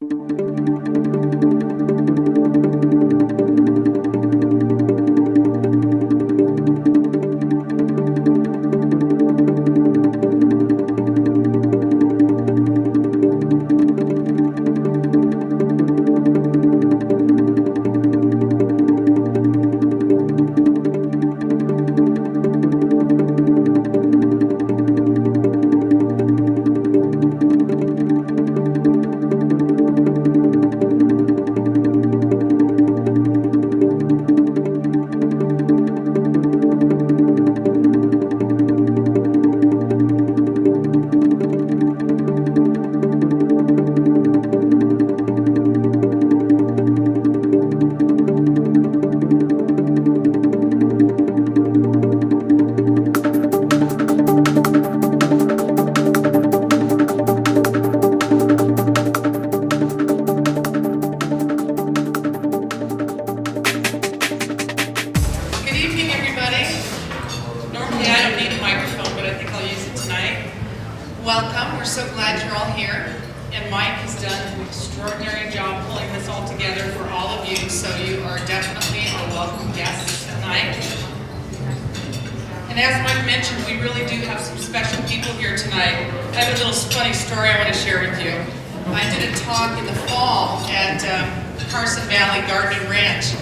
Welcome. We're so glad you're all here. And Mike has done an extraordinary job pulling this all together for all of you, so you are definitely our welcome guests tonight. And as Mike mentioned, we really do have some special people here tonight. I have a little funny story I want to share with you. I did a talk in the fall at Carson Valley Garden Ranch.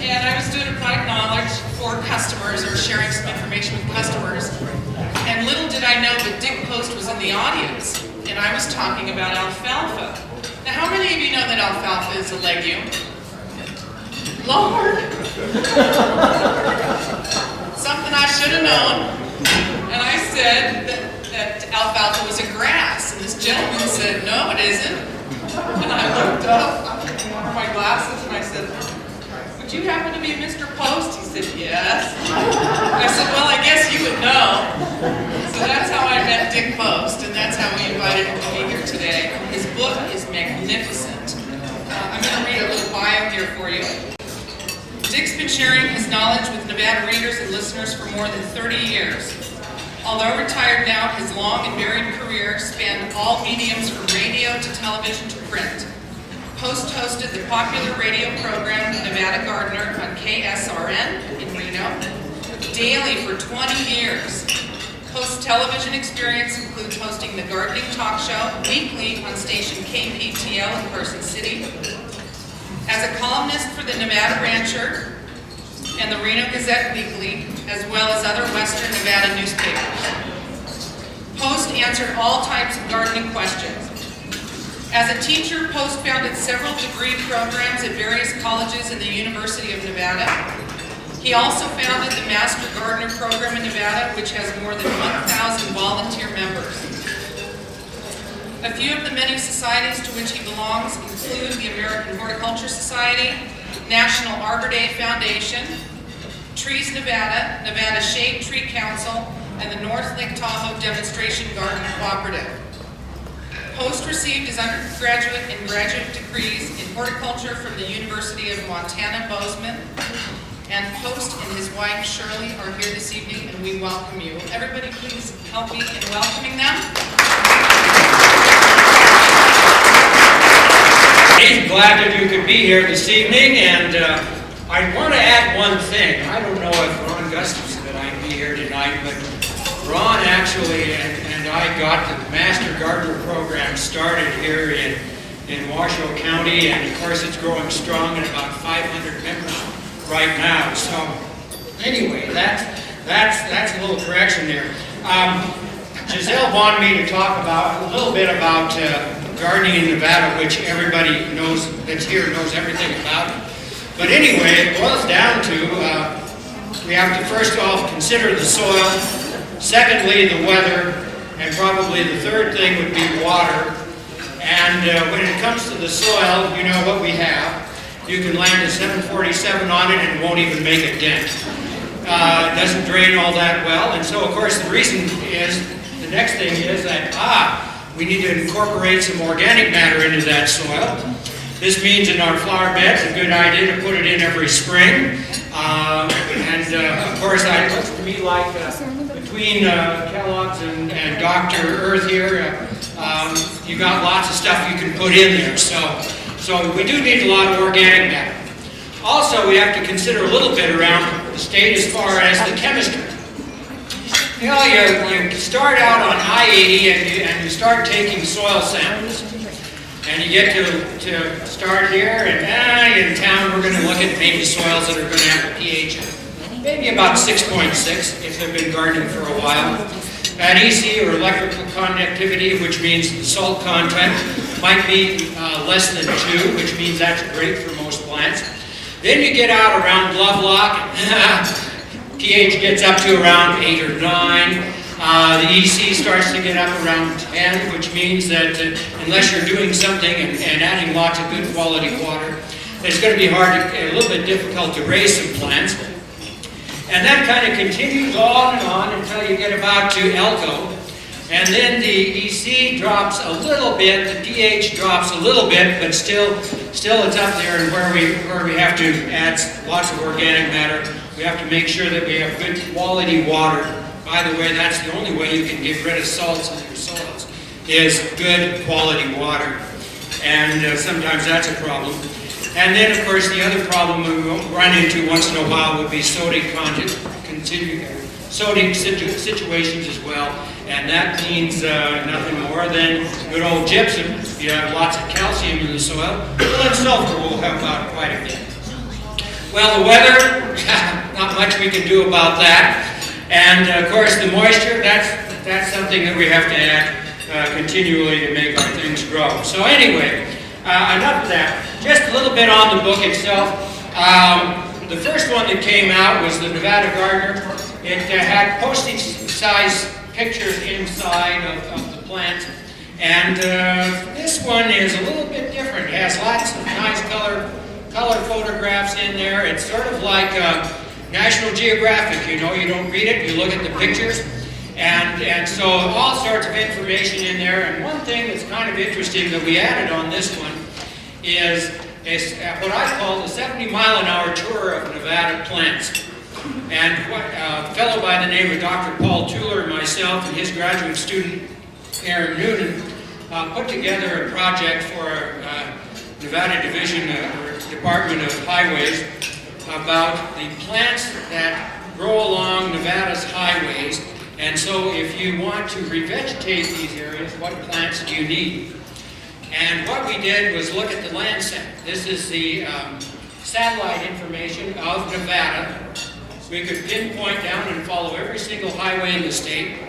And I was doing a product knowledge for customers, or sharing some information with customers. And little did I know that Dick Post was in the audience, and I was talking about alfalfa. Now, how many of you know that alfalfa is a legume? Lord! Something I should have known. And I said that alfalfa was a grass, and this gentleman said, no, it isn't. And I looked up, I wore my glasses, and I said, would you happen to be Mr. Post? He said, yes. I said, well, I guess you would know. So that's how I met Dick Post, and that's how we invited him to be here today. His book is magnificent. I'm going to read a little bio here for you. Dick's been sharing his knowledge with Nevada readers and listeners for more than 30 years. Although retired now, his long and varied career spanned all mediums from radio to television to print. Post hosted the popular radio program Nevada Gardener on KSRN in Reno daily for 20 years. Post's television experience includes hosting the Gardening Talk Show weekly on station KPTL in Carson City, as a columnist for the Nevada Rancher and the Reno Gazette Weekly, as well as other Western Nevada newspapers. Post answered all types of gardening questions. As a teacher, Post founded several degree programs at various colleges in the University of Nevada. He also founded the Master Gardener program in Nevada, which has more than 1,000 volunteer members. A few of the many societies to which he belongs include the American Horticulture Society, National Arbor Day Foundation, Trees Nevada, Nevada Shade Tree Council, and the North Lake Tahoe Demonstration Garden Cooperative. Post received his undergraduate and graduate degrees in horticulture from the University of Montana Bozeman. And Post and his wife Shirley are here this evening, and we welcome you. Everybody please help me in welcoming them. Glad that you could be here this evening, and I want to add one thing. I don't know if Ron Gustafson and I be here tonight, but Ron actually and I got the Master Gardener program started here in Washoe County, and of course it's growing strong at about 500 members right now. So anyway, that's a little correction there. Giselle wanted me to talk about a little bit about gardening in Nevada, which everybody knows that's here knows everything about it. But anyway, it boils down to we have to first off consider the soil, secondly the weather, and probably the third thing would be water. And when it comes to the soil, you know what we have. You can land a 747 on it and it won't even make a dent. It doesn't drain all that well, and so of course the reason is, the next thing is that we need to incorporate some organic matter into that soil. This means in our flower beds, a good idea to put it in every spring. Of course, it looks to me like between Kellogg's and Dr. Earth here, you got lots of stuff you can put in there. So we do need a lot of organic matter. Also, we have to consider a little bit around the state as far as the chemistry. You know, you start out on I-80 and you start taking soil samples. And you get to start here, and in town we're going to look at maybe soils that are going to have a pH of maybe about 6.6 if they've been gardening for a while. At EC, or electrical conductivity, which means the salt content, might be less than 2, which means that's great for most plants. Then you get out around Lovelock, pH gets up to around 8 or 9. The EC starts to get up around 10, which means that unless you're doing something and adding lots of good quality water, it's going to be a little bit difficult to raise some plants. And that kind of continues on and on until you get about to Elko. And then the EC drops a little bit, the pH drops a little bit, but still it's up there, and where we have to add lots of organic matter. We have to make sure that we have good quality water. By the way, that's the only way you can get rid of salts in your soils, is good quality water. And sometimes that's a problem. And then, of course, the other problem we run into once in a while would be sodic situations as well. And that means nothing more than good old gypsum. If you have lots of calcium in the soil, well, then sulfur will help out quite a bit. Well, the weather, not much we can do about that. And of course, the moisture, that's something that we have to add continually to make our things grow. So anyway, enough of that. Just a little bit on the book itself. The first one that came out was the Nevada Gardener. It had postage-size pictures inside of the plants. And this one is a little bit different. It has lots of nice color photographs in there. It's sort of like National Geographic, you know, you don't read it, you look at the pictures, and so all sorts of information in there. And one thing that's kind of interesting that we added on this one is what I call the 70-mile-an-hour tour of Nevada plants. And a fellow by the name of Dr. Paul Tuller and myself and his graduate student, Aaron Noonan, put together a project for Nevada Division or Department of Highways about the plants that grow along Nevada's highways. And so if you want to revegetate these areas, what plants do you need? And what we did was look at the Landsat. This is the satellite information of Nevada. We could pinpoint down and follow every single highway in the state.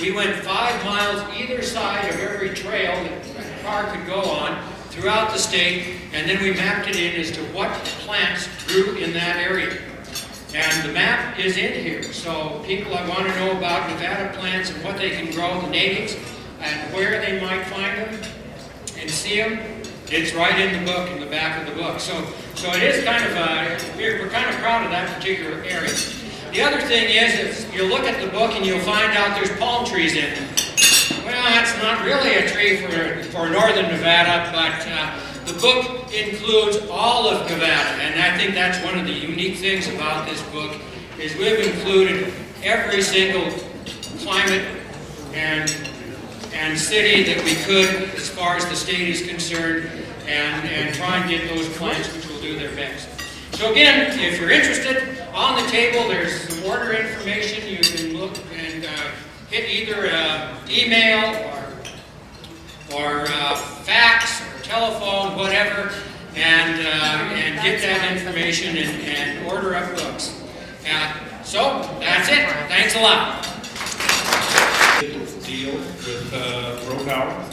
We went 5 miles either side of every trail that a car could go on throughout the state, and then we mapped it in as to what plants grew in that area. And the map is in here, so people that want to know about Nevada plants and what they can grow, the natives, and where they might find them and see them, it's right in the book, in the back of the book. So it is kind of, we're kind of proud of that particular area. The other thing is you'll look at the book and you'll find out there's palm trees in it. Well, that's not really a tree for northern Nevada, but the book includes all of Nevada, and I think that's one of the unique things about this book, is we've included every single climate and city that we could as far as the state is concerned, and try and get those plants which will do their best. So again, if you're interested, on the table there's some order information. You can look and hit either email or fax or telephone, whatever, and get that information and order up books. So that's it. Thanks a lot. Deal with Grow Power.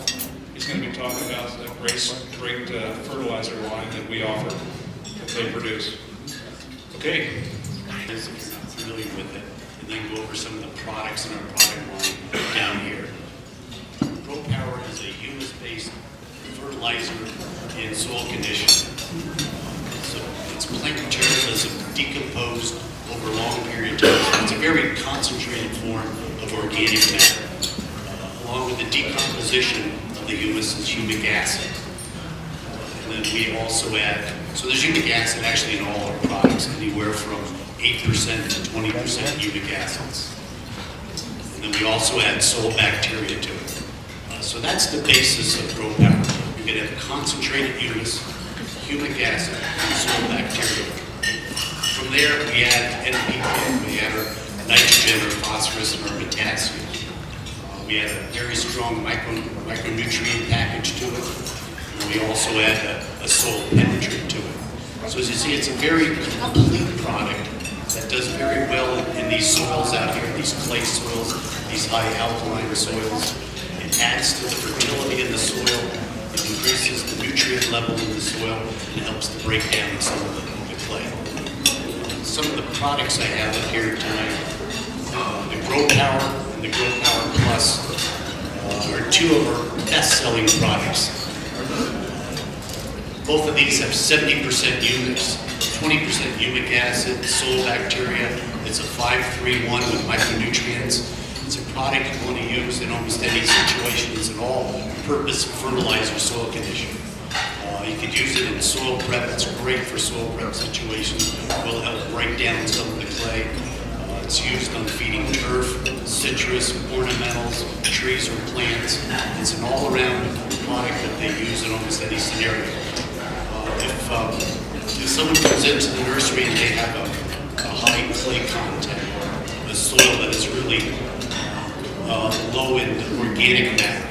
He's going to be talking about the great fertilizer line that we offer, that they produce. Okay. If you're familiar with it, and then go over some of the products in our product line down here. Grow Power is a humus-based fertilizer and soil conditioner. So it's plant material that's decomposed over a long period of time. It's a very concentrated form of organic matter. Along with the decomposition of the humus is humic acid. And then we also add, so there's humic acid actually in all our products, anywhere from 8% to 20% humic acids. And then we also add soil bacteria to it. So that's the basis of Grow Power. You're going to have concentrated humus, humic acid, and soil bacteria. From there, we add NPK, we add our nitrogen or phosphorus and our potassium. We add a very strong micronutrient package to it. And we also add a soil penetrant to it. So as you see, it's a very complete product that does very well in these soils out here, these clay soils, these high alkaline soils. It adds to the fertility in the soil, it increases the nutrient level in the soil, and it helps to break down some of the clay. Some of the products I have up here tonight, the Grow Power and the Grow Power Plus are two of our best-selling products. Both of these have 70% humics, 20% humic acid, soil bacteria. It's a 5-3-1 with micronutrients. It's a product you want to use in almost any situation. It's an all-purpose fertilizer soil conditioner. You could use it in soil prep. It's great for soil prep situations. It will help break down some of the clay. It's used on feeding turf, citrus, ornamentals, trees or plants. It's an all-around product that they use in almost any scenario. If someone comes into the nursery and they have a high clay content, a soil that is really low in organic matter,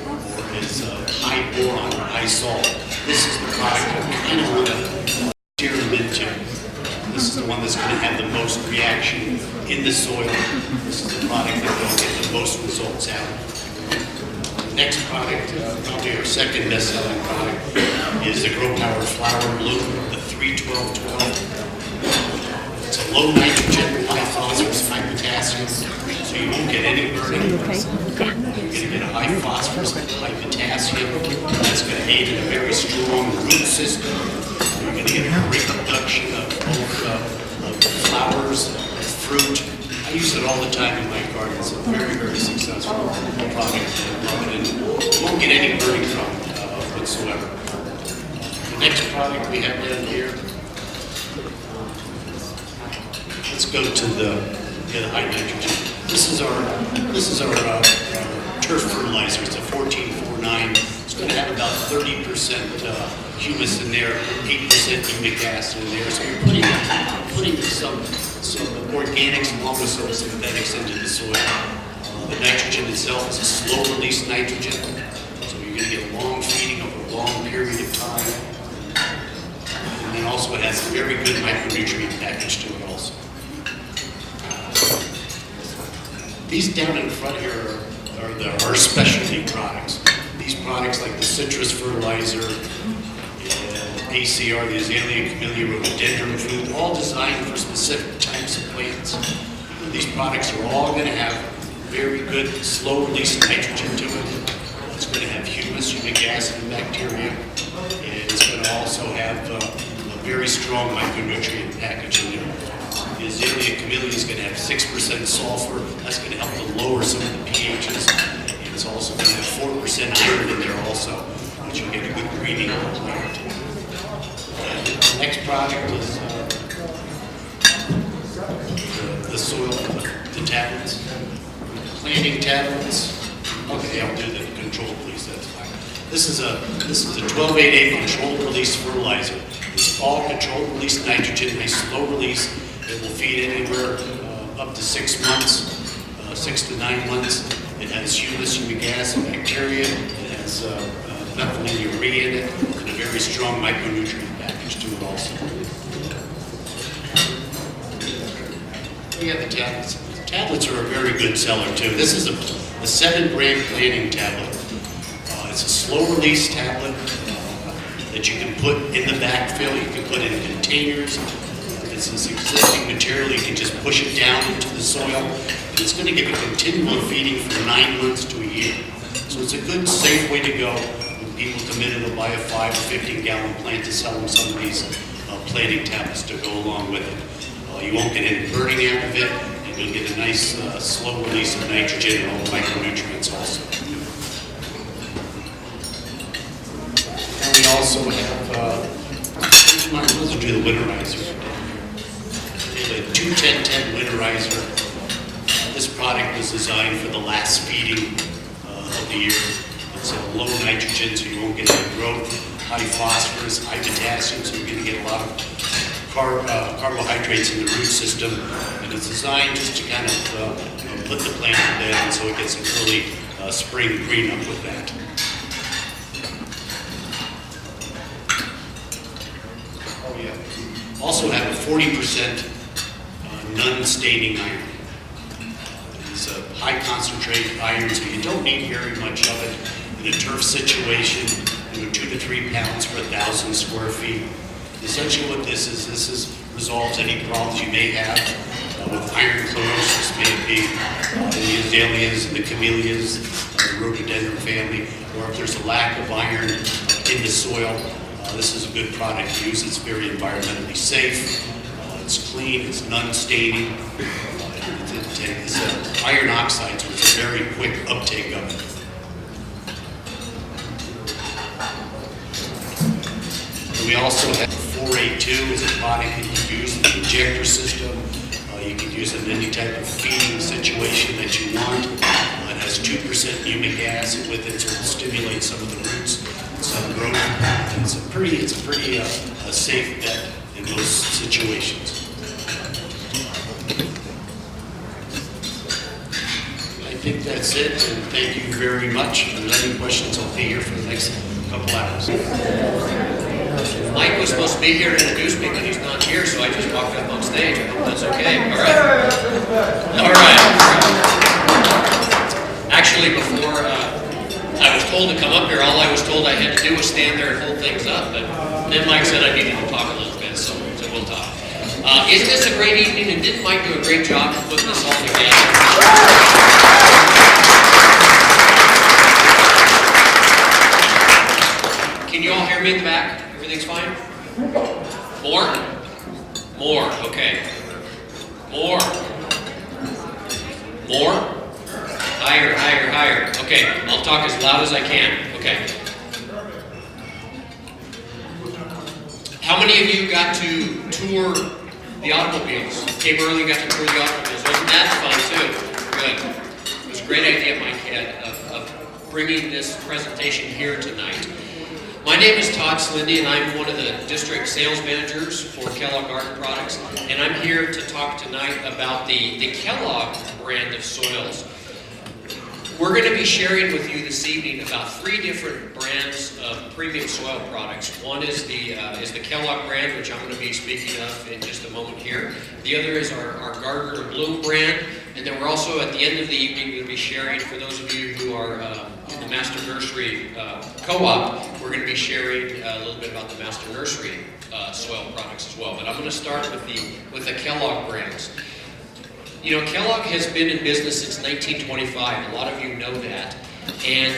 or is high boron or high salt, this is the product I kind of want to steer them into. This is the one that's going to have the most reaction in the soil. This is the product that will get the most results out of. Next product, probably our second best-selling product, is the Grow Power Flower Bloom, the 3-12-12. It's a low nitrogen, high phosphorus, high potassium, so you won't get any burning. You're going to get a high phosphorus, high potassium. That's going to aid in a very strong root system. You're going to get a great production of both flowers, fruit. I use it all the time in my garden. It's a very, very successful product. I love it, and you won't get any burning from it whatsoever. The next product we have down here, let's go to the high nitrogen. This is our turf fertilizer. It's a 1449. It's going to have about 30% humus in there, 8% humic acid in there. So you're putting some organics along with some synthetics into the soil. The nitrogen itself is a slow-release nitrogen, so you're going to get long feeding over a long period of time. And then also it has a very good micronutrient package to it also. These down in front here are our specialty products. These products like the citrus fertilizer, ACR, the Azalea Camellia Rhododendron food, all designed for specific types of plants. These products are all going to have very good slow-release nitrogen to it. It's going to have humus, humic acid, and bacteria. And it's going to also have a very strong micronutrient package in there. The Azalea Camellia is going to have 6% sulfur. That's going to help to lower some of the pHs. And it's also going to have 4% iron in there also, which will get a good greening of the plant. The next product is the soil, the tablets, planting tablets. Okay, I'll do the control, please. That's fine. This is a 12-8-8 controlled release fertilizer. It's all controlled release nitrogen, a slow release. It will feed anywhere up to 6 months, 6 to 9 months. It has humus, humic acid, bacteria. It has methylene in it, and a very strong micronutrient package to it also. We have the tablets. Tablets are a very good seller too. This is a 7-gram planting tablet. It's a slow-release tablet that you can put in the backfill. You can put it in containers. It's this existing material. You can just push it down into the soil. And it's going to give a continual feeding for 9 months to a year. So it's a good, safe way to go when people come in and they'll buy a 5 or 15-gallon plant to sell them some of these planting tablets to go along with it. You won't get any burning out of it, and you'll get a nice slow release of nitrogen and all the micronutrients also. And we also have, might as well do the winterizer. We have a 2-10-10 winterizer. This product was designed for the last feeding of the year. so low nitrogen, so you won't get any growth, high phosphorus, high potassium, so you're going to get a lot of carbohydrates in the root system, and it's designed just to kind of put the plant to bed, and so it gets an early spring green up with that. Oh yeah. Also have a 40% non-staining iron. It's a high concentrated iron, so you don't need very much of it in a turf situation. 2 to 3 pounds per 1,000 square feet. Essentially what this is resolves any problems you may have with iron chlorosis, may it be the azaleas, the camellias, the rhododendron family, or if there's a lack of iron in the soil. This is a good product to use. It's very environmentally safe. It's clean. It's non-staining. It's iron oxide, so it's a very quick uptake of it. We also have 482 as a product that you use in the injector system. You can use it in any type of feeding situation that you want. It has 2% humic acid with it, so it will stimulate some of the roots and some growth. And it's a pretty safe bet in those situations. I think that's it, and thank you very much. If there's any questions, I'll be here for the next couple hours. Mike was supposed to be here to introduce me, but he's not here, so I just walked up on stage. I hope that's okay. All right. All right. Actually, before I was told to come up here, all I was told I had to do was stand there and hold things up. But then Mike said I needed to talk a little bit, so we'll talk. Isn't this a great evening? And didn't Mike do a great job of putting this all together? Can you all hear me in the back? Everything's fine? More? More, okay. More? More? Higher, higher, higher. Okay, I'll talk as loud as I can. Okay. How many of you got to tour the automobiles? Came early and got to tour the automobiles. Wasn't that fun too? Good. It was a great idea Mike had of bringing this presentation here tonight. My name is Todd Slindy, and I'm one of the district sales managers for Kellogg Garden Products, and I'm here to talk tonight about the Kellogg brand of soils. We're going to be sharing with you this evening about 3 different brands of premium soil products. One is the Kellogg brand, which I'm going to be speaking of in just a moment here. The other is our Gardner Bloom brand, and then we're also at the end of the evening going to be sharing, for those of you who are in the Master Nursery Co-op, we're going to be sharing a little bit about the Master Nursery soil products as well. But I'm going to start with the Kellogg brands. You know, Kellogg has been in business since 1925. A lot of you know that. And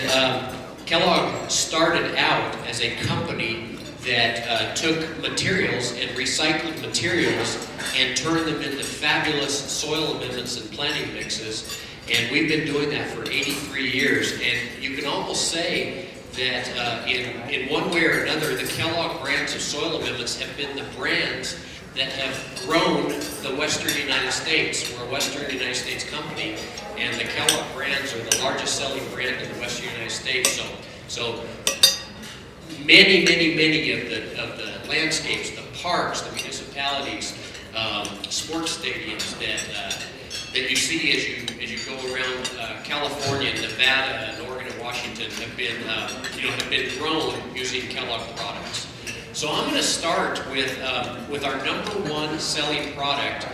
Kellogg started out as a company that took materials and recycled materials and turned them into fabulous soil amendments and planting mixes. And we've been doing that for 83 years. And you can almost say that in one way or another, the Kellogg brands of soil amendments have been the brands that have grown the Western United States. We're a Western United States company, and the Kellogg brands are the largest selling brand in the Western United States. So many of the landscapes, the parks, the municipalities, sports stadiums that you see as you go around California, Nevada, and Oregon and Washington have been grown using Kellogg products. So I'm going to start with our #1 selling product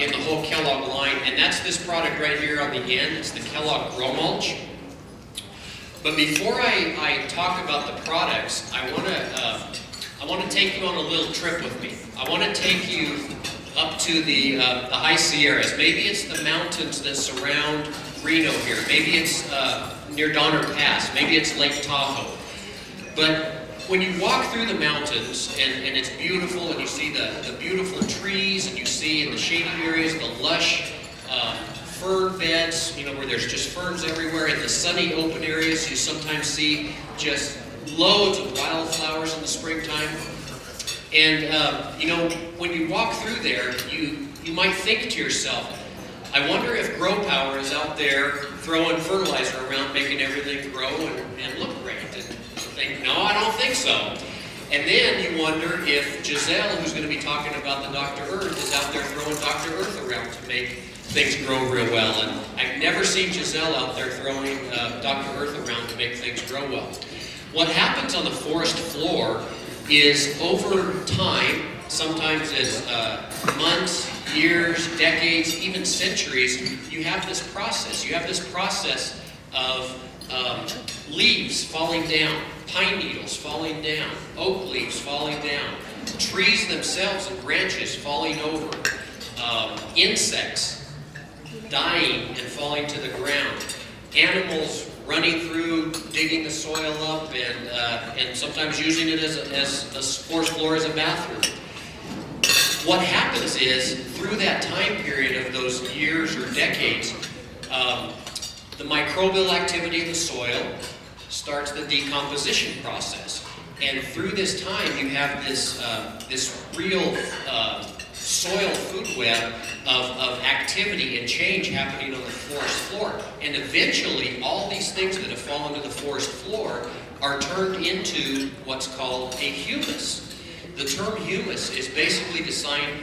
in the whole Kellogg line, and that's this product right here on the end. It's the Kellogg Grow Mulch. But before I talk about the products, I want to take you on a little trip with me. I want to take you up to the high Sierras. Maybe it's the mountains that surround Reno here. Maybe it's near Donner Pass. Maybe it's Lake Tahoe. But when you walk through the mountains and it's beautiful, and you see the beautiful trees, and you see in the shady areas the lush fern beds, where there's just ferns everywhere. In the sunny open areas, you sometimes see just loads of wildflowers in the springtime. And when you walk through there, you might think to yourself, I wonder if Grow Power is out there throwing fertilizer around, making everything grow and look great. And you think, no, I don't think so. And then you wonder if Giselle, who's going to be talking about the Dr. Earth, is out there throwing Dr. Earth around to make things grow real well. And I've never seen Giselle out there throwing Dr. Earth around to make things grow well. What happens on the forest floor is over time, sometimes it's months, years, decades, even centuries, you have this process. You have this process of leaves falling down, pine needles falling down, oak leaves falling down, trees themselves and branches falling over, insects dying and falling to the ground, animals running through, digging the soil up, and sometimes using it as the forest floor as a bathroom. What happens is, through that time period of those years or decades, the microbial activity in the soil starts the decomposition process. And through this time, you have this real soil food web of activity and change happening on the forest floor. And eventually, all these things that have fallen to the forest floor are turned into what's called a humus. The term humus is basically defined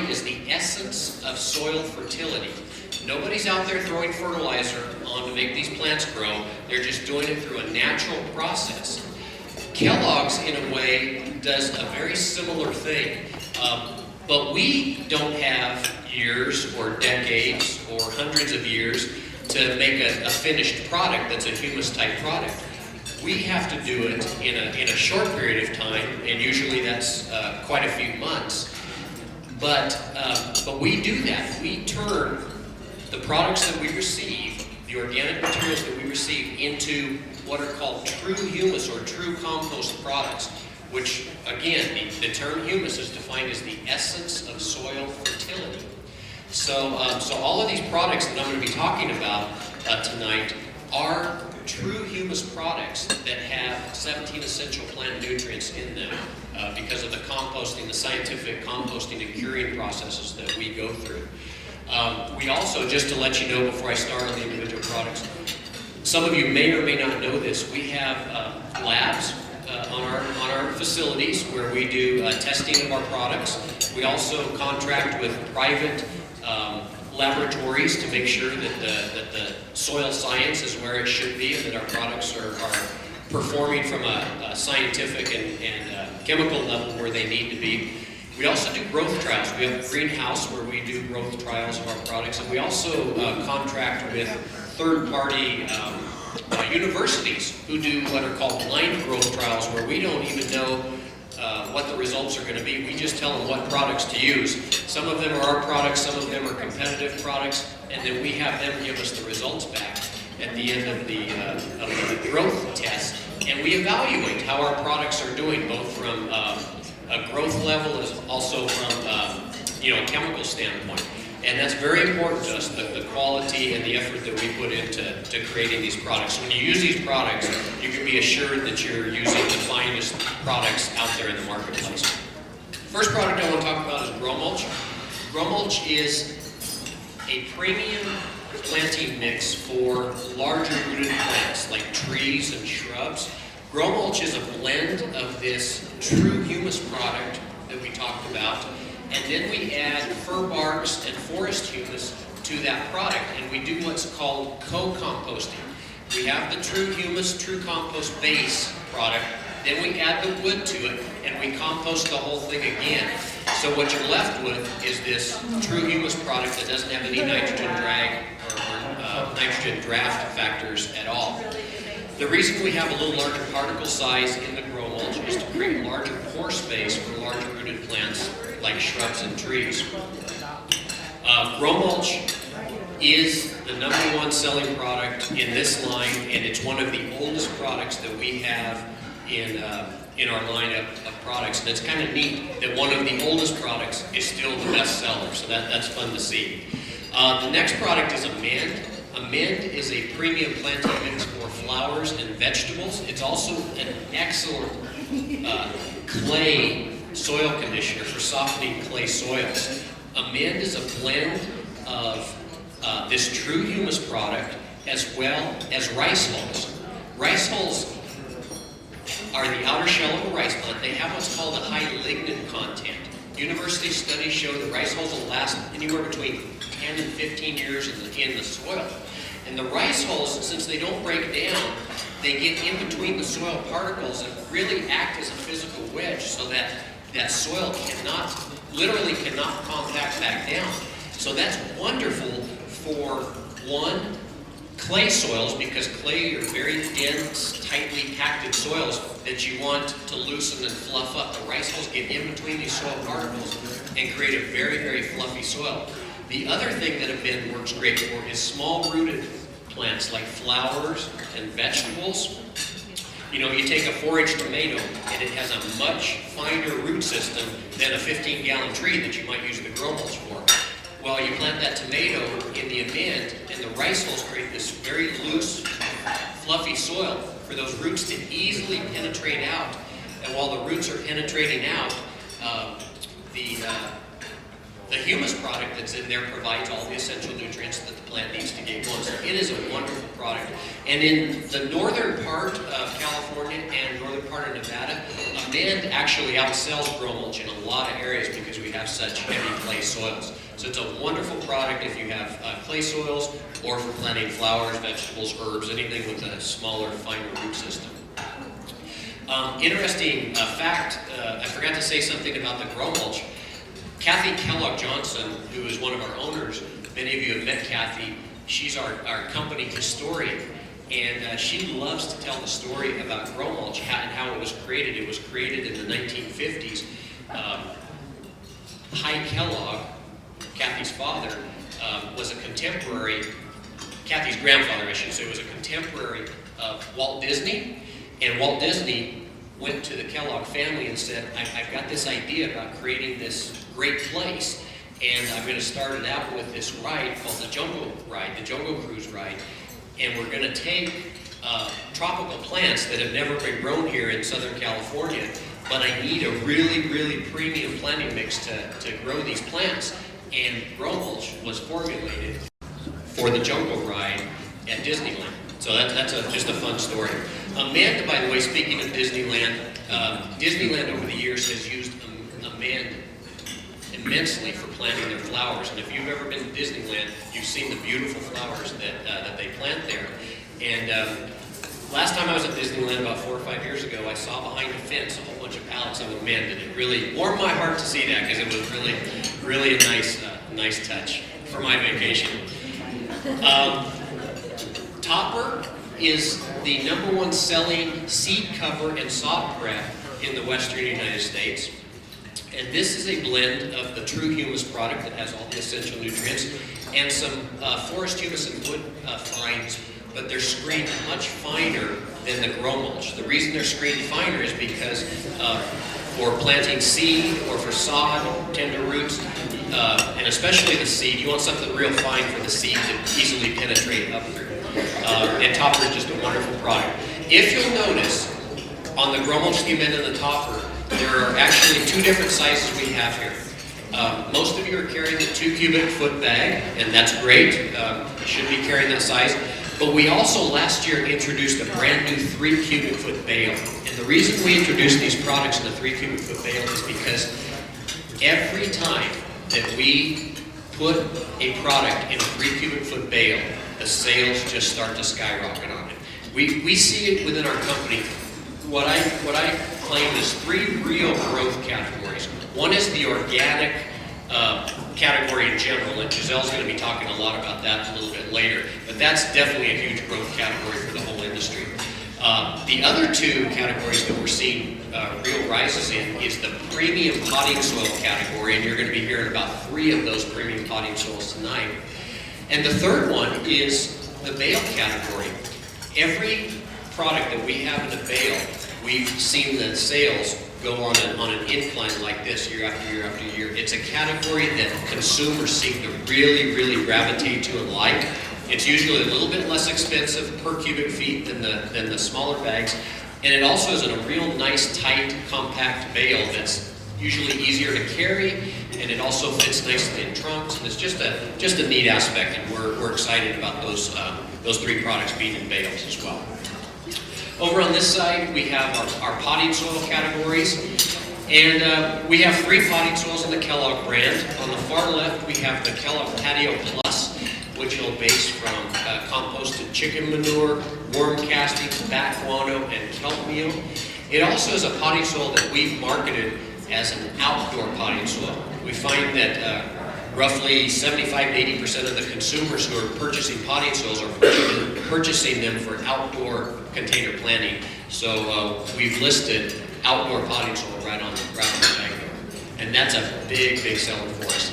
as the essence of soil fertility. Nobody's out there throwing fertilizer on to make these plants grow. They're just doing it through a natural process. Kellogg's, in a way, does a very similar thing. But we don't have years or decades or hundreds of years to make a finished product that's a humus-type product. We have to do it in a short period of time, and usually that's quite a few months. But we do that. We turn the products that we receive, the organic materials that we receive, into what are called true humus or true compost products, which, again, the term humus is defined as the essence of soil fertility. So all of these products that I'm going to be talking about tonight are true humus products that have 17 essential plant nutrients in them because of the composting, the scientific composting and curing processes that we go through. We also, just to let you know before I start on the individual products, some of you may or may not know this, we have labs on our facilities where we do testing of our products. We also contract with private laboratories to make sure that the soil science is where it should be and that our products are performing from a scientific and chemical level where they need to be. We also do growth trials. We have a greenhouse where we do growth trials of our products, and we also contract with third-party universities who do what are called blind growth trials, where we don't even know what the results are going to be. We just tell them what products to use. Some of them are our products, some of them are competitive products, and then we have them give us the results back at the end of the growth test. And we evaluate how our products are doing, both from a growth level as also from a chemical standpoint. And that's very important to us, the quality and the effort that we put into creating these products. So when you use these products, you can be assured that you're using the finest products out there in the marketplace. First product I want to talk about is Grow Mulch. Grow Mulch is a premium planting mix for larger rooted plants like trees and shrubs. Grow Mulch is a blend of this true humus product that we talked about, and then we add fir barks and forest humus to that product, and we do what's called co-composting. We have the true humus, true compost base product, then we add the wood to it, and we compost the whole thing again. So what you're left with is this true humus product that doesn't have any nitrogen drag or nitrogen draft factors at all. The reason we have a little larger particle size in the Grow Mulch is to create larger pore space for larger rooted plants like shrubs and trees. Grow Mulch is the #1 selling product in this line, and it's one of the oldest products that we have in our lineup of products. And it's kind of neat that one of the oldest products is still the best seller, so that's fun to see. The next product is Amend. Amend is a premium planting mix for flowers and vegetables. It's also an excellent clay soil conditioner for softening clay soils. Amend is a blend of this true humus product as well as rice hulls. Rice hulls are the outer shell of a rice plant. They have what's called a high lignin content. University studies show that rice hulls will last anywhere between 10 and 15 years in the soil. And the rice hulls, since they don't break down, they get in between the soil particles and really act as a physical wedge so that that soil literally cannot compact back down. So that's wonderful for, one, clay soils, because clay are very dense, tightly packed soils that you want to loosen and fluff up. The rice hulls get in between these soil particles and create a very, very fluffy soil. The other thing that a bin works great for is small rooted plants like flowers and vegetables. You know, you take a 4-inch tomato and it has a much finer root system than a 15-gallon tree that you might use the grow mulch for. Well, you plant that tomato in the amend, and the rice hulls create this very loose, fluffy soil for those roots to easily penetrate out. And while the roots are penetrating out, the humus product that's in there provides all the essential nutrients that the plant needs to get going. So it is a wonderful product. And in the northern part of California and northern part of Nevada, amend actually outsells grow mulch in a lot of areas because we have such heavy clay soils. So it's a wonderful product if you have clay soils or for planting flowers, vegetables, herbs, anything with a smaller, finer root system. Interesting fact, I forgot to say something about the grow mulch. Kathy Kellogg Johnson, who is one of our owners, many of you have met Kathy. She's our company historian, and she loves to tell the story about grow mulch and how it was created. It was created in the 1950s. Hy Kellogg, Kathy's father, was a contemporary, Kathy's grandfather, I should say, was a contemporary of Walt Disney, and Walt Disney went to the Kellogg family and said, I've got this idea about creating this great place, and I'm going to start it out with this ride called the Jungle Ride, the Jungle Cruise Ride, and we're going to take tropical plants that have never been grown here in Southern California, but I need a really, really premium planting mix to grow these plants, and grow mulch was formulated for the Jungle Ride at Disneyland. So that's just a fun story. Amanda, by the way, speaking of Disneyland, Disneyland over the years has used Amanda immensely for planting their flowers. And if you've ever been to Disneyland, you've seen the beautiful flowers that they plant there. And last time I was at Disneyland about 4 or 5 years ago, I saw behind the fence a whole bunch of pallets of Amanda, and it really warmed my heart to see that because it was really, really a nice touch for my vacation. Topper is the #1 selling seed cover and sod prep in the western United States. And this is a blend of the true humus product that has all the essential nutrients and some forest humus and wood fines, but they're screened much finer than the grow mulch. The reason they're screened finer is because for planting seed or for sod, tender roots, and especially the seed, you want something real fine for the seed to easily penetrate up through. And Topper is just a wonderful product. If you'll notice, on the grow mulch, the amend, and the Topper, there are actually 2 different sizes we have here. Most of you are carrying the 2 cubic foot bag, and that's great. You should be carrying that size. But we also last year introduced a brand new 3 cubic foot bale. And the reason we introduced these products in the 3 cubic foot bale is because every time that we put a product in a 3 cubic foot bale, the sales just start to skyrocket on it. We see it within our company. What I claim is 3 real growth categories. One is the organic category in general, and Giselle's going to be talking a lot about that a little bit later, but that's definitely a huge growth category for the whole industry. The other 2 categories that we're seeing real rises in is the premium potting soil category, and you're going to be hearing about 3 of those premium potting soils tonight. And the third one is the bale category. Every product that we have in the bale, we've seen the sales go on an incline like this year after year after year. It's a category that consumers seem to really, really gravitate to and like. It's usually a little bit less expensive per cubic feet than the smaller bags. And it also is in a real nice, tight, compact bale that's usually easier to carry, and it also fits nicely in trunks, and it's just a neat aspect, and we're excited about those 3 products being in bales as well. Over on this side, we have our potting soil categories, and we have 3 potting soils in the Kellogg brand. On the far left, we have the Kellogg Patio Plus, which will base from composted chicken manure, worm castings, bat guano, and kelp meal. It also is a potting soil that we've marketed as an outdoor potting soil. We find that roughly 75 to 80% of the consumers who are purchasing potting soils are purchasing them for outdoor container planting. So we've listed outdoor potting soil right on the bag there. And that's a big, big seller for us.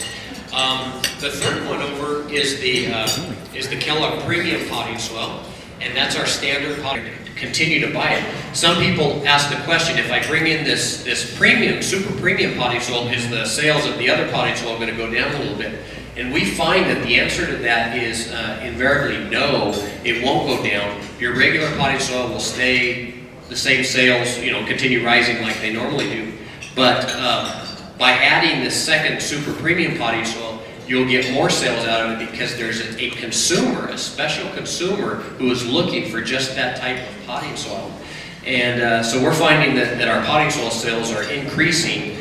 The third one over is the Kellogg Premium Potting Soil, and that's our standard potting. Continue to buy it. Some people ask the question, if I bring in this premium, super premium potting soil, is the sales of the other potting soil going to go down a little bit? And we find that the answer to that is invariably no, it won't go down. Your regular potting soil will stay the same sales, continue rising like they normally do. But by adding this second super premium potting soil, you'll get more sales out of it because there's a consumer, a special consumer, who is looking for just that type of potting soil. And so we're finding that our potting soil sales are increasing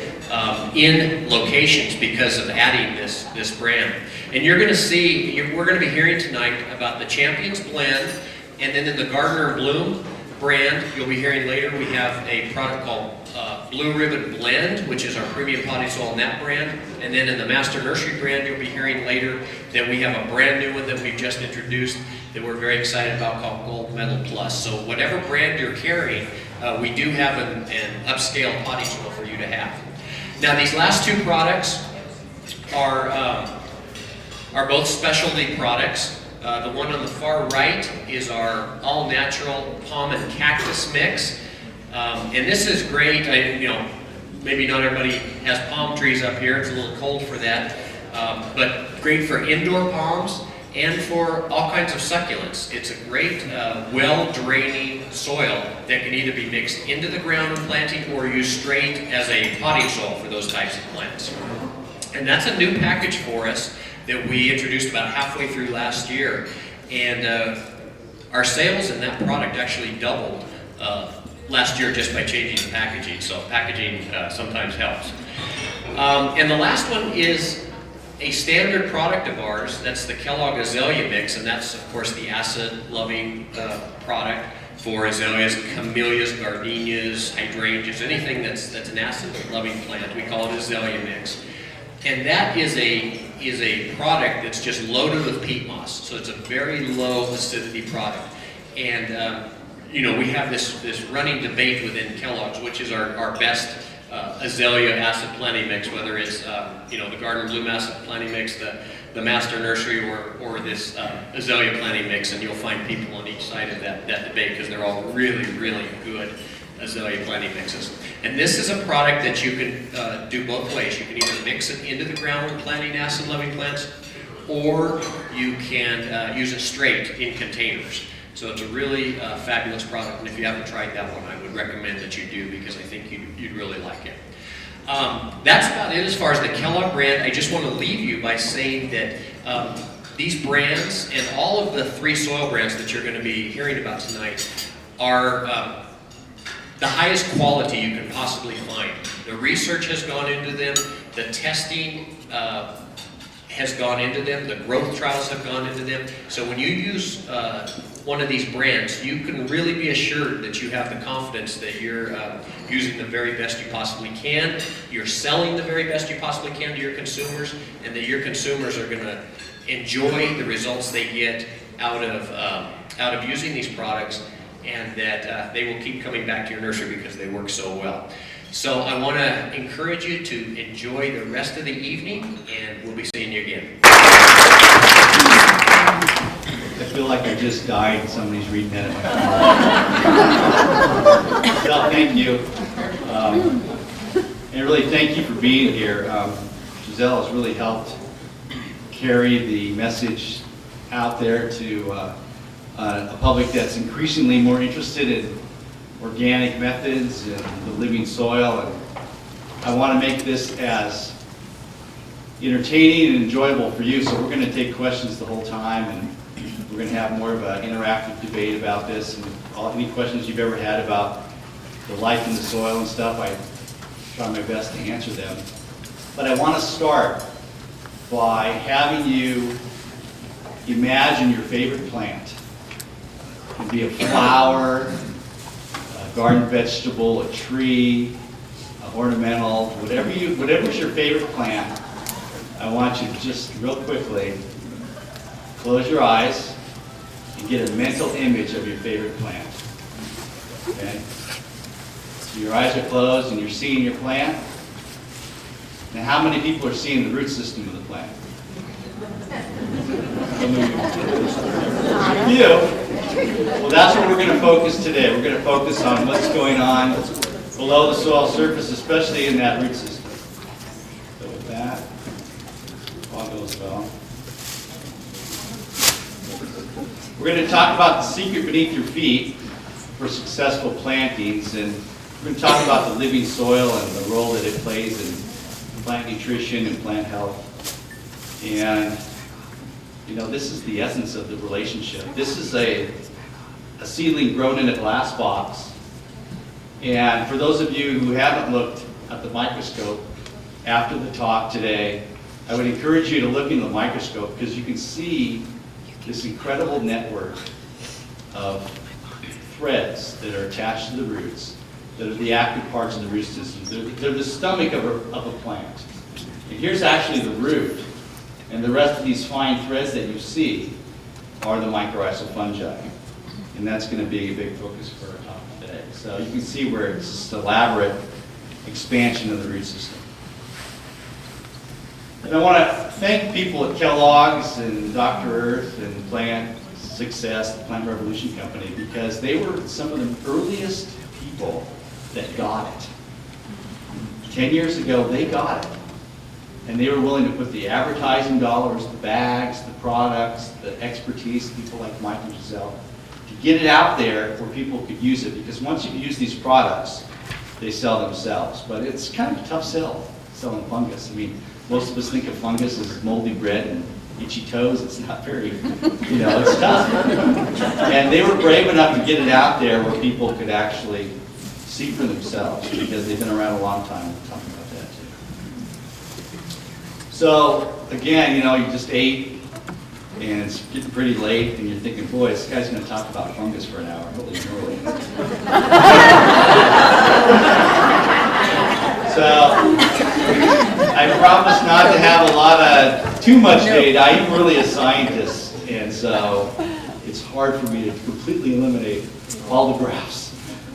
in locations because of adding this brand. And you're going to see, we're going to be hearing tonight about the Champions Blend, and then in the Gardner Bloom brand, you'll be hearing later, we have a product called Blue Ribbon Blend, which is our premium potting soil in that brand. And then in the Master Nursery brand, you'll be hearing later that we have a brand new one that we've just introduced that we're very excited about called Gold Medal Plus. So whatever brand you're carrying, we do have an upscale potting soil for you to have. Now these last 2 products are both specialty products. The one on the far right is our all-natural palm and cactus mix. And this is great. Maybe not everybody has palm trees up here. It's a little cold for that. But great for indoor palms and for all kinds of succulents. It's a great, well-draining soil that can either be mixed into the ground in planting or used straight as a potting soil for those types of plants. And that's a new package for us that we introduced about halfway through last year. And our sales in that product actually doubled last year just by changing the packaging. So packaging sometimes helps. And the last one is a standard product of ours. That's the Kellogg Azalea Mix, and that's, of course, the acid-loving product for azaleas, camellias, gardenias, hydrangeas, anything that's an acid-loving plant. We call it Azalea Mix. And that is a product that's just loaded with peat moss. So it's a very low acidity product. And we have this running debate within Kellogg's, which is our best azalea acid planting mix, whether it's the Garden Bloom acid planting mix, the Master Nursery, or this azalea planting mix. And you'll find people on each side of that debate because they're all really, really good azalea planting mixes. And this is a product that you can do both ways. You can either mix it into the ground when planting acid-loving plants, or you can use it straight in containers. So it's a really fabulous product, and if you haven't tried that one, I would recommend that you do because I think you'd really like it. That's about it as far as the Kellogg brand. I just want to leave you by saying that these brands and all of the 3 soil brands that you're going to be hearing about tonight are the highest quality you can possibly find. The research has gone into them, the testing has gone into them, the growth trials have gone into them. So when you use one of these brands, you can really be assured that you have the confidence that you're using the very best you possibly can, you're selling the very best you possibly can to your consumers, and that your consumers are going to enjoy the results they get out of using these products, and that they will keep coming back to your nursery because they work so well. So I want to encourage you to enjoy the rest of the evening, and we'll be seeing you again. I feel like I just died and somebody's reading that. Well, thank you. And really thank you for being here. Giselle has really helped carry the message out there to a public that's increasingly more interested in organic methods and the living soil. And I want to make this as entertaining and enjoyable for you, so we're going to take questions the whole time, and we're going to have more of an interactive debate about this, and any questions you've ever had about the life in the soil and stuff, I try my best to answer them. But I want to start by having you imagine your favorite plant. It can be a flower, a garden vegetable, a tree, an ornamental, whatever's your favorite plant. I want you to just real quickly close your eyes and get a mental image of your favorite plant. Okay? So your eyes are closed and you're seeing your plant. Now, how many people are seeing the root system of the plant? You. Well, that's what we're going to focus today. We're going to focus on what's going on below the soil surface, especially in that root system. So with that, all goes well. We're going to talk about the secret beneath your feet for successful plantings, and we're going to talk about the living soil and the role that it plays in plant nutrition and plant health. And this is the essence of the relationship. This is a seedling grown in a glass box. And for those of you who haven't looked at the microscope after the talk today, I would encourage you to look in the microscope, because you can see this incredible network of threads that are attached to the roots, that are the active parts of the root system. They're the stomach of a plant. And here's actually the root. And the rest of these fine threads that you see are the mycorrhizal fungi. And that's going to be a big focus for our talk today. So you can see where it's just elaborate expansion of the root system. And I want to thank people at Kellogg's and Dr. Earth and Plant Success, the Plant Revolution Company, because they were some of the earliest people that got it. 10 years ago, they got it. And they were willing to put the advertising dollars, the bags, the products, the expertise, people like Mike and Giselle, to get it out there where people could use it. Because once you use these products, they sell themselves. But it's kind of a tough sell, selling fungus. I mean, most of us think of fungus as moldy bread and itchy toes. It's not very, it's tough. And they were brave enough to get it out there where people could actually see for themselves, because they've been around a long time. We'll talk about that too. So again, you just ate and it's getting pretty late and you're thinking, boy, this guy's going to talk about fungus for an hour. Holy moly. So I promise not to have too much data. I am really a scientist, and so it's hard for me to completely eliminate all the graphs.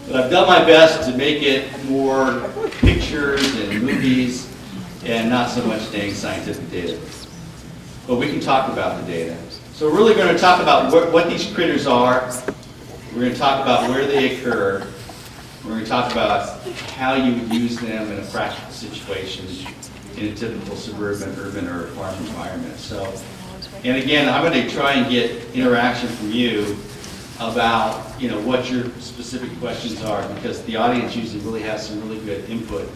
But I've done my best to make it more pictures and movies and not so much dang scientific data. But we can talk about the data. So we're really going to talk about what these critters are. We're going to talk about where they occur. We're going to talk about how you would use them in a practical situation in a typical suburban, urban, or farm environment. So, and again, I'm going to try and get interaction from you about what your specific questions are, because the audience usually really has some really good input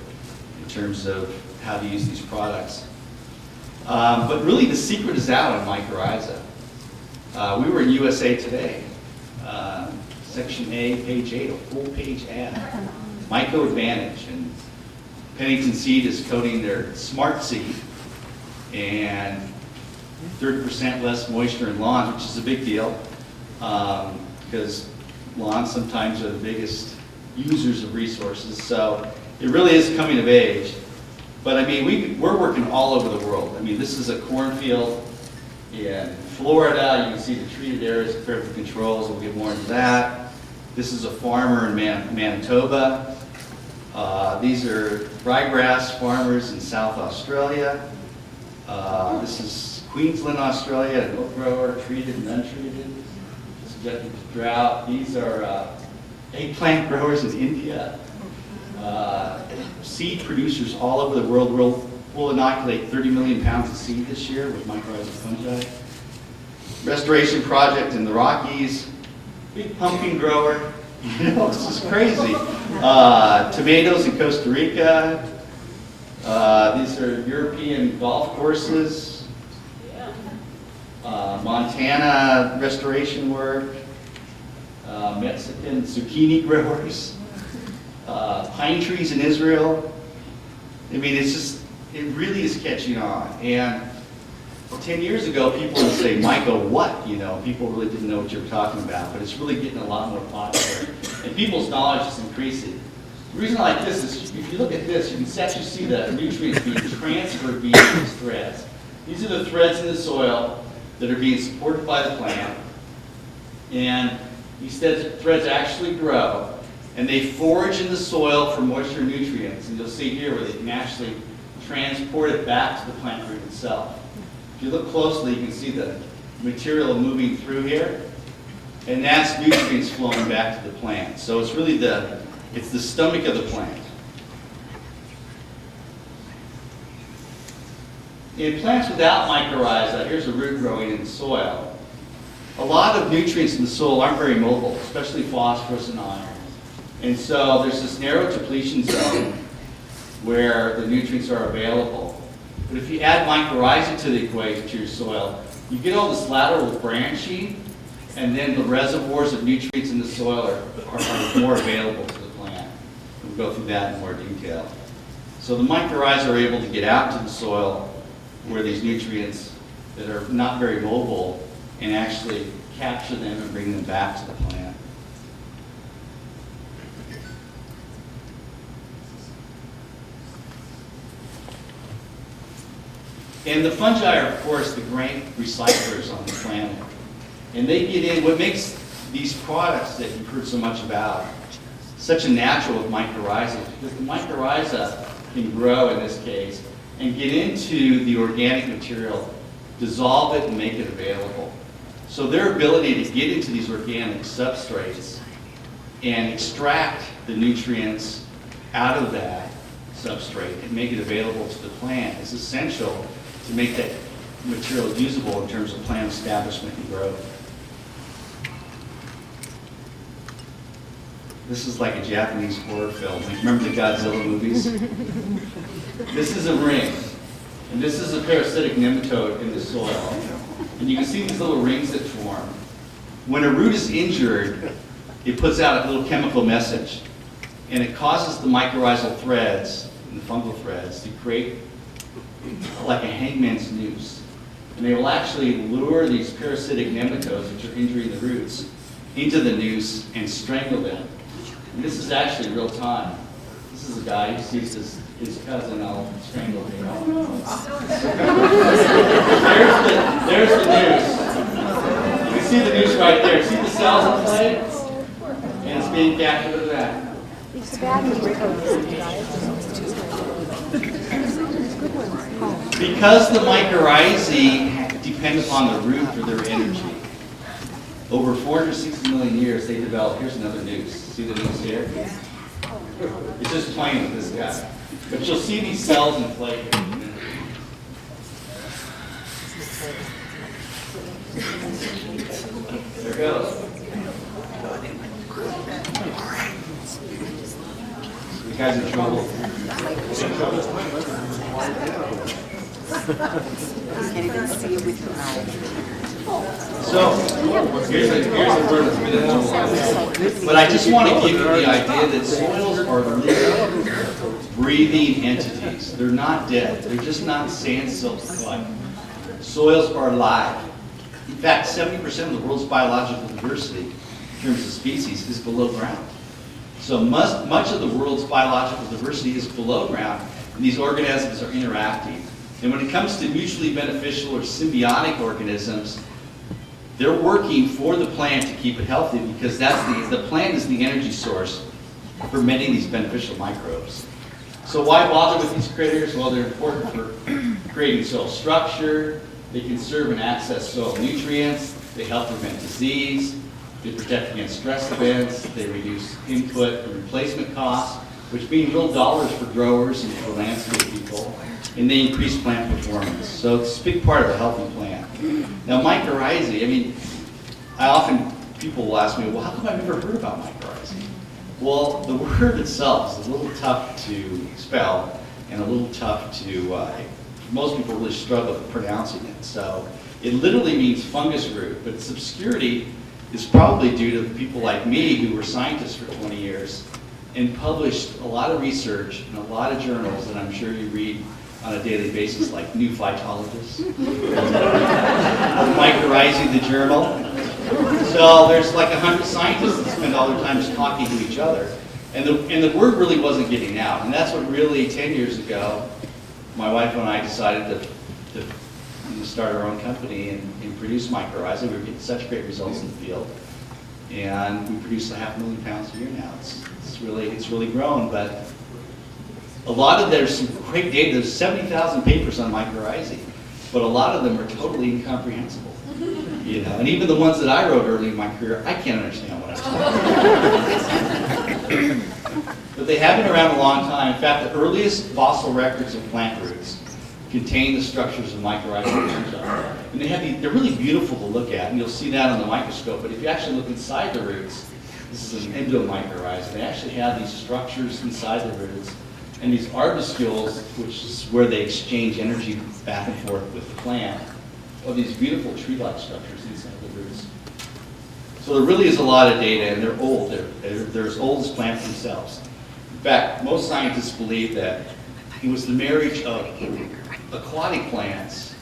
in terms of how to use these products. But really the secret is out in mycorrhiza. We were in USA Today, Section A, page 8, a full-page ad, Myco Advantage, and Pennington Seed is coating their Smart Seed, and 30% less moisture in lawns, which is a big deal, because lawns sometimes are the biggest users of resources. So it really is coming of age. But I mean, we're working all over the world. I mean, this is a cornfield in Florida. You can see the treated areas of careful controls. We'll get more into that. This is a farmer in Manitoba. These are ryegrass farmers in South Australia. This is Queensland, Australia, an oak grower, treated and untreated, subjected to drought. These are eggplant growers in India. Seed producers all over the world will inoculate 30 million pounds of seed this year with mycorrhizal fungi. Restoration project in the Rockies. Big pumpkin grower. This is crazy. Tomatoes in Costa Rica. These are European golf courses, Montana restoration work, Mexican zucchini growers, pine trees in Israel. I mean, it really is catching on. And 10 years ago, people would say, Michael, what? You know, people really didn't know what you were talking about, but it's really getting a lot more popular. And people's knowledge is increasing. The reason I like this is, if you look at this, you can actually see the nutrients being transferred via these threads. These are the threads in the soil that are being supported by the plant. And these threads actually grow, and they forage in the soil for moisture and nutrients. And you'll see here where they can actually transport it back to the plant root itself. If you look closely, you can see the material moving through here, and that's nutrients flowing back to the plant. So it's really it's the stomach of the plant. In plants without mycorrhiza, here's a root growing in the soil. A lot of nutrients in the soil aren't very mobile, especially phosphorus and iron. And so there's this narrow depletion zone where the nutrients are available. But if you add mycorrhiza to the equation, to your soil, you get all this lateral branching, and then the reservoirs of nutrients in the soil are more available to the plant. We'll go through that in more detail. So the mycorrhiza are able to get out to the soil where these nutrients that are not very mobile and actually capture them and bring them back to the plant. And the fungi are, of course, the great recyclers on the planet. And they get in, what makes these products that you've heard so much about such a natural with mycorrhiza, because the mycorrhiza can grow, in this case, and get into the organic material, dissolve it, and make it available. So their ability to get into these organic substrates and extract the nutrients out of that substrate and make it available to the plant is essential to make that material usable in terms of plant establishment and growth. This is like a Japanese horror film. Remember the Godzilla movies? This is a ring, and this is a parasitic nematode in the soil. And you can see these little rings that form. When a root is injured, it puts out a little chemical message, and it causes the mycorrhizal threads and the fungal threads to create like a hangman's noose. And they will actually lure these parasitic nematodes, which are injuring the roots, into the noose and strangle them. And this is actually real time. This is a guy who sees his cousin all strangled. Oh no! There's the noose. You can see the noose right there. See the cells on the plate? And it's being captured with that. Because the mycorrhizae depend upon the root for their energy, over 460 million years they developed, here's another noose. See the noose here? It's just playing with this guy. But you'll see these cells in play here. There it goes. You guys in trouble. Can't even see it with your eyes. So, here's a word that's been in the But I just want to give you the idea that soils are living, breathing entities. They're not dead. They're just not sand silk cut. Soils are alive. In fact, 70% of the world's biological diversity, in terms of species, is below ground. So much of the world's biological diversity is below ground, and these organisms are interacting. And when it comes to mutually beneficial or symbiotic organisms, they're working for the plant to keep it healthy because the plant is the energy source for many of these beneficial microbes. So why bother with these critters? Well, they're important for creating soil structure. They conserve and access soil nutrients. They help prevent disease. They protect against stress events. They reduce input and replacement costs, which mean real dollars for growers and for landscape people. And they increase plant performance. So it's a big part of a healthy plant. Now mycorrhizae, I mean, people will ask me, well, how come I've never heard about mycorrhizae? Well, the word itself is a little tough to spell, and a little tough to, most people really struggle with pronouncing it. So it literally means fungus root, but its obscurity is probably due to people like me who were scientists for 20 years and published a lot of research in a lot of journals that I'm sure you read on a daily basis, like New Phytologist, Mycorrhizae, the journal. So there's like 100 scientists that spend all their time just talking to each other. And the word really wasn't getting out. And that's what really, 10 years ago, my wife and I decided to start our own company and produce mycorrhizae. We were getting such great results in the field. And we produce 500,000 pounds a year now. It's really grown, but a lot of there's some great data. There's 70,000 papers on mycorrhizae, but a lot of them are totally incomprehensible. You know, and even the ones that I wrote early in my career, I can't understand what I'm saying. But they have been around a long time. In fact, the earliest fossil records of plant roots contain the structures of mycorrhizae. And they're really beautiful to look at, and you'll see that on the microscope. But if you actually look inside the roots, this is an endomycorrhizae. They actually have these structures inside the roots, and these arbuscules, which is where they exchange energy back and forth with the plant, are these beautiful tree-like structures inside the roots. So there really is a lot of data, and they're old. They're as old as plants themselves. In fact, most scientists believe that it was the marriage of aquatic plants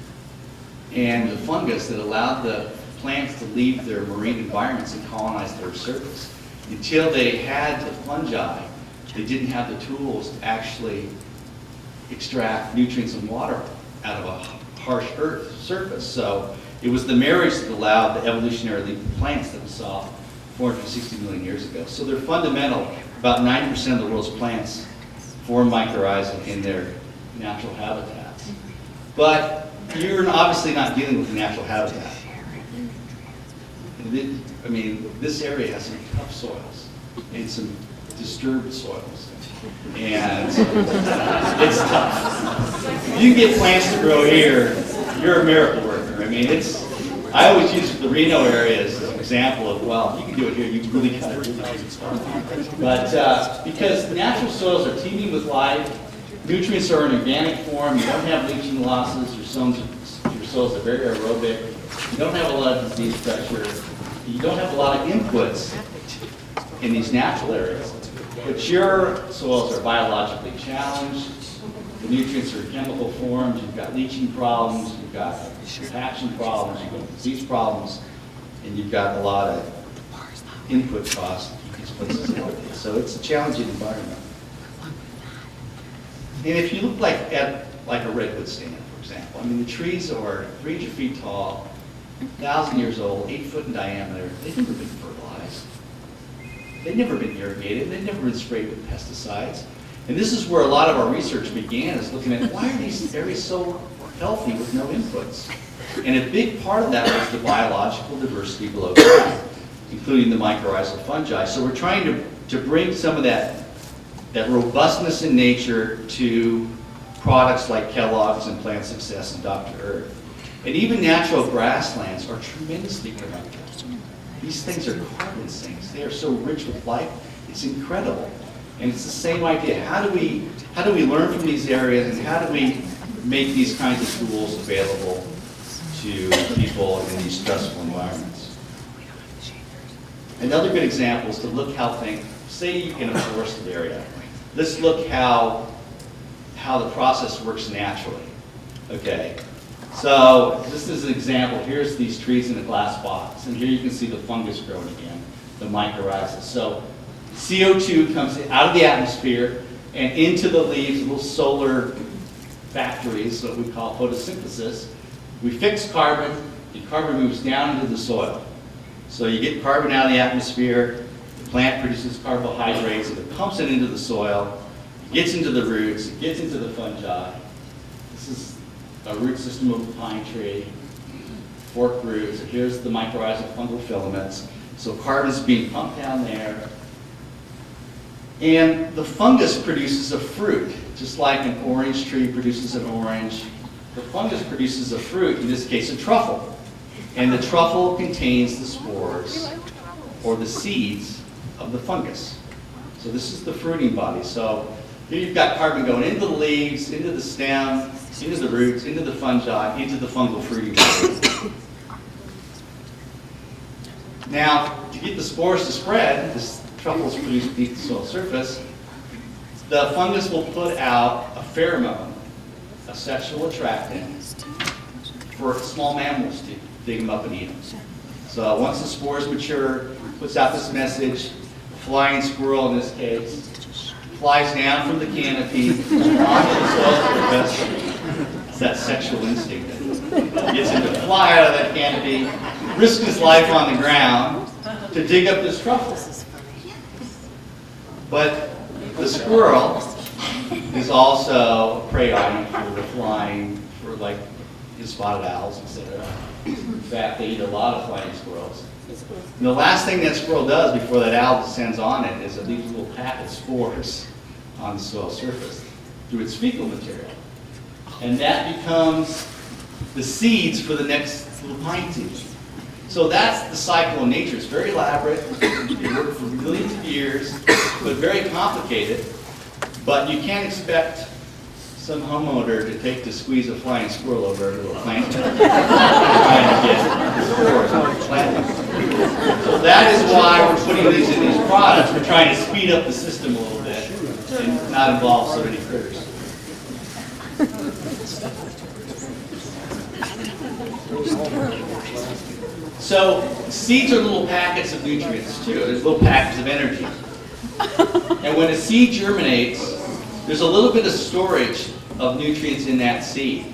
and the fungus that allowed the plants to leave their marine environments and colonize their surface. Until they had the fungi, they didn't have the tools to actually extract nutrients and water out of a harsh earth surface. So it was the marriage that allowed the evolutionary leap of plants that we saw 460 million years ago. So they're fundamental. About 90% of the world's plants form mycorrhizae in their natural habitats. But you're obviously not dealing with a natural habitat. I mean, this area has some tough soils and some disturbed soils. And it's tough. If you can get plants to grow here, you're a miracle worker. I mean, I always use the Reno area as an example of, well, you can do it here, you really got it. But because natural soils are teeming with life, nutrients are in organic form, you don't have leaching losses, your soils are very aerobic, you don't have a lot of disease pressure, you don't have a lot of inputs in these natural areas. But your soils are biologically challenged, the nutrients are in chemical forms, you've got leaching problems, you've got compaction problems, you've got disease problems, and you've got a lot of input costs to keep these places healthy. So it's a challenging environment. And if you look at a redwood stand, for example, I mean, the trees are 300 feet tall, 1,000 years old, 8 foot in diameter. They've never been fertilized. They've never been irrigated. They've never been sprayed with pesticides. And this is where a lot of our research began, is looking at why are these areas so healthy with no inputs? And a big part of that was the biological diversity below ground, including the mycorrhizal fungi. So we're trying to bring some of that robustness in nature to products like Kellogg's and Plant Success and Dr. Earth. And even natural grasslands are tremendously productive. These things are carbon sinks. They are so rich with life. It's incredible. And it's the same idea. How do we learn from these areas, and how do we make these kinds of tools available to people in these stressful environments? Another good example is to look how things, say in a forested area, let's look how the process works naturally. Okay, so this is an example. Here's these trees in a glass box, and here you can see the fungus growing again, the mycorrhizae. So CO2 comes out of the atmosphere and into the leaves, little solar factories, what we call photosynthesis. We fix carbon, and carbon moves down into the soil. So you get carbon out of the atmosphere, the plant produces carbohydrates, and it pumps it into the soil, it gets into the roots, it gets into the fungi. This is a root system of a pine tree, forked roots, and here's the mycorrhizal fungal filaments. So carbon's being pumped down there. And the fungus produces a fruit, just like an orange tree produces an orange. The fungus produces a fruit, in this case a truffle. And the truffle contains the spores, or the seeds, of the fungus. So this is the fruiting body. So Here you've got carbon going into the leaves, into the stem, into the roots, into the fungi, into the fungal fruiting material. Now, to get the spores to spread, this truffle is produced beneath the soil surface, the fungus will put out a pheromone, a sexual attractant, for small mammals to dig them up and eat them. So once the spores mature, it puts out this message, the flying squirrel in this case, flies down from the canopy onto the soil surface. It's that sexual instinct. Gets him to fly out of that canopy, risk his life on the ground to dig up this truffle. But the squirrel is also a prey item for the flying, for like his spotted owls, etc. In fact, they eat a lot of flying squirrels. And the last thing that squirrel does before that owl descends on it is it leaves a little pack of spores on the soil surface through its fecal material. And that becomes the seeds for the next little pine tree. So that's the cycle in nature. It's very elaborate. It worked for millions of years, but very complicated. But you can't expect some homeowner to squeeze a flying squirrel over a little plant trying to get spores on the plant. So that is why we're putting these in these products. We're trying to speed up the system a little bit and not involve so many critters. So seeds are little packets of nutrients too. There's little packets of energy. And when a seed germinates, there's a little bit of storage of nutrients in that seed.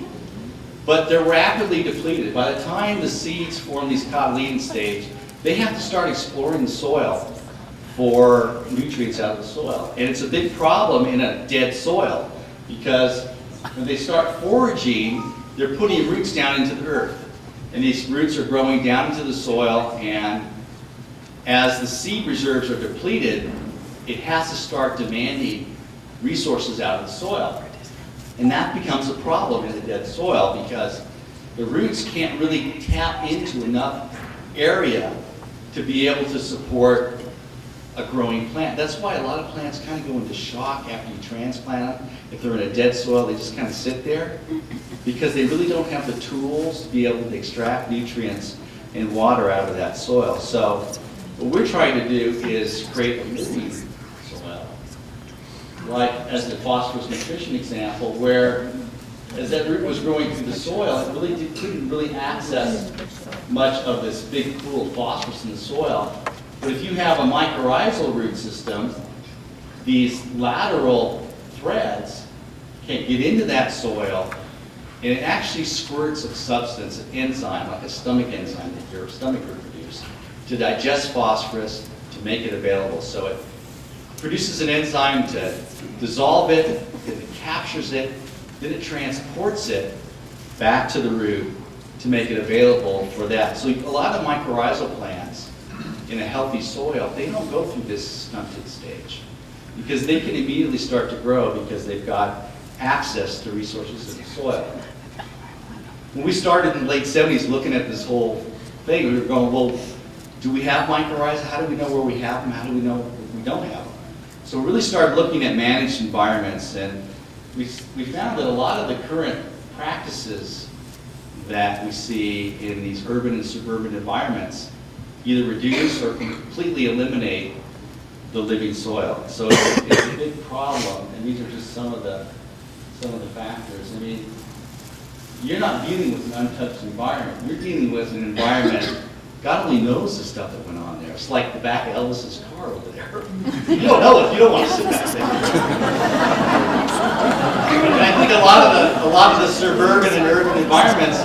But they're rapidly depleted. By the time the seeds form these cotyledon stage, they have to start exploring the soil for nutrients out of the soil. And it's a big problem in a dead soil because when they start foraging, they're putting roots down into the earth. And these roots are growing down into the soil, and as the seed reserves are depleted, it has to start demanding resources out of the soil. And that becomes a problem in the dead soil because the roots can't really tap into enough area to be able to support a growing plant. That's why a lot of plants kind of go into shock after you transplant them. If they're in a dead soil, they just kind of sit there because they really don't have the tools to be able to extract nutrients and water out of that soil. So what we're trying to do is create a living soil, like as the phosphorus nutrition example, where as that root was growing through the soil, it really couldn't really access much of this big pool of phosphorus in the soil. But if you have a mycorrhizal root system, these lateral threads can get into that soil, and it actually squirts a substance, an enzyme, like a stomach enzyme that your stomach would produce, to digest phosphorus, to make it available. So it produces an enzyme to dissolve it, then it captures it, then it transports it back to the root to make it available for that. So a lot of mycorrhizal plants in a healthy soil, they don't go through this stunted stage because they can immediately start to grow because they've got access to resources in the soil. When we started in the late 70s looking at this whole thing, we were going, well, do we have mycorrhiza? How do we know where we have them? How do we know if we don't have them? So we really started looking at managed environments, and we found that a lot of the current practices that we see in these urban and suburban environments either reduce or completely eliminate the living soil. So it's a big problem, and these are just some of the factors. I mean, you're not dealing with an untouched environment. You're dealing with an environment, God only knows the stuff that went on there. It's like the back of Elvis's car over there. You don't know it. You don't want to sit back there. And I think a lot of the suburban and urban environments,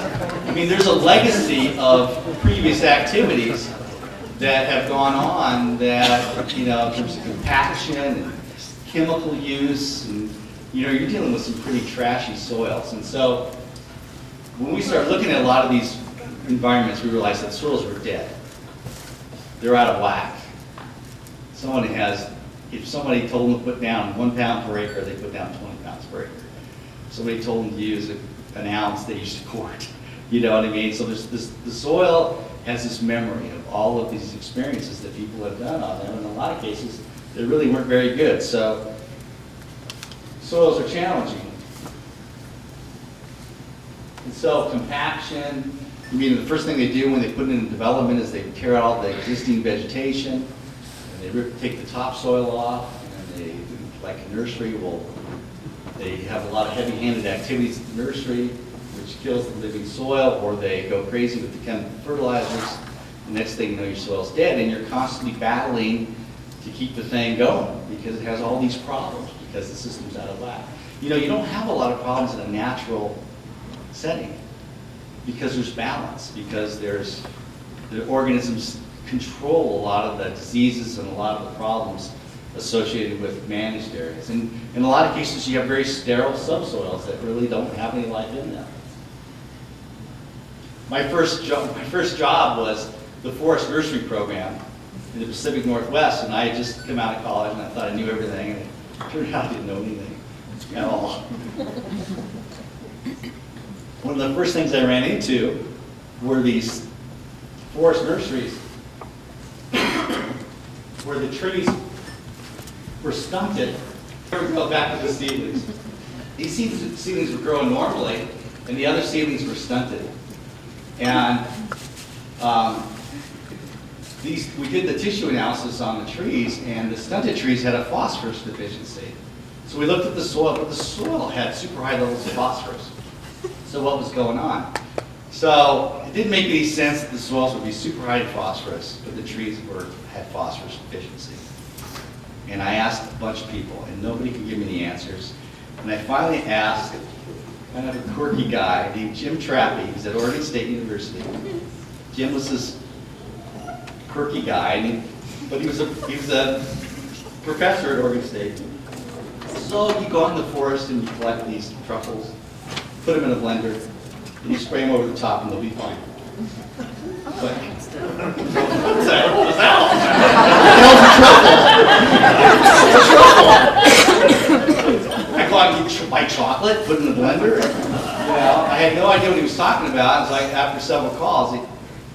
I mean, there's a legacy of previous activities that have gone on that, in terms of compaction and chemical use, and, you're dealing with some pretty trashy soils. And so when we start looking at a lot of these environments, we realize that soils are dead. They're out of whack. If somebody told them to put down 1 pound per acre, they put down 20 pounds per acre. If somebody told them to use an ounce, they used a quart. You know what I mean? So the soil has this memory of all of these experiences that people have done on there. In a lot of cases, they really weren't very good. So soils are challenging. And so compaction, I mean, the first thing they do when they put it in development is they tear out all the existing vegetation, and they take the topsoil off, and they, like a nursery, they have a lot of heavy-handed activities at the nursery, which kills the living soil, or they go crazy with the chemical fertilizers. The next thing you know, your soil's dead, and you're constantly battling to keep the thing going because it has all these problems because the system's out of whack. You know, you don't have a lot of problems in a natural setting because there's balance, because the organisms control a lot of the diseases and a lot of the problems associated with managed areas. And in a lot of cases, you have very sterile subsoils that really don't have any life in them. My first job was the forest nursery program in the Pacific Northwest, and I had just come out of college and I thought I knew everything, and it turned out I didn't know anything at all. One of the first things I ran into were these forest nurseries where the trees were stunted. Here we go back to the seedlings. These seedlings were growing normally, and the other seedlings were stunted. And we did the tissue analysis on the trees, and the stunted trees had a phosphorus deficiency. So we looked at the soil, but the soil had super high levels of phosphorus. So what was going on? So it didn't make any sense that the soils would be super high in phosphorus, but the trees had phosphorus deficiency. And I asked a bunch of people, and nobody could give me the answers. And I finally asked kind of a quirky guy named Jim Trappy. He's at Oregon State University. Jim was this quirky guy, but he was a professor at Oregon State. So you go out in the forest and you collect these truffles, put them in a blender, and you spray them over the top, and they'll be fine. But what's that? What's that? I go out and get buy chocolate, put it in the blender. I had no idea what he was talking about. It's like after several calls, it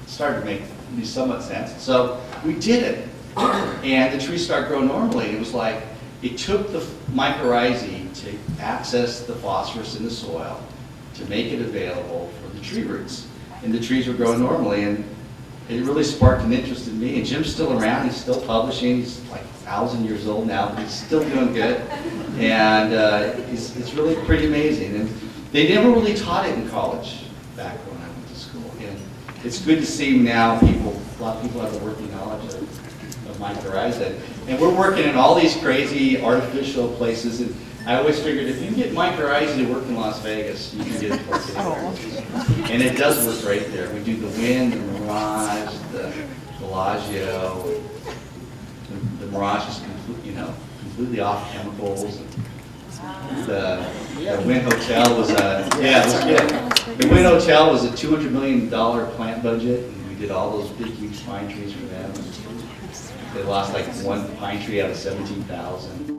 started to make somewhat sense. So we did it, and the trees started growing normally. It was like it took the mycorrhizae to access the phosphorus in the soil to make it available for the tree roots, and the trees were growing normally. And it really sparked an interest in me. And Jim's still around. He's still publishing. He's like 1,000 years old now, but he's still doing good. And it's really pretty amazing. And they never really taught it in college back when I went to school. And it's good to see now a lot of people have a working knowledge of mycorrhizae. And we're working in all these crazy artificial places. And I always figured if you can get mycorrhizae to work in Las Vegas, you can get it to work anywhere. And it does work right there. We do the wind, the mirage, the Bellagio. The mirage is completely off chemicals. The Wynn Hotel was it was good. The Wynn Hotel was a $200 million plant budget, and we did all those big, huge pine trees for them. They lost like one pine tree out of 17,000.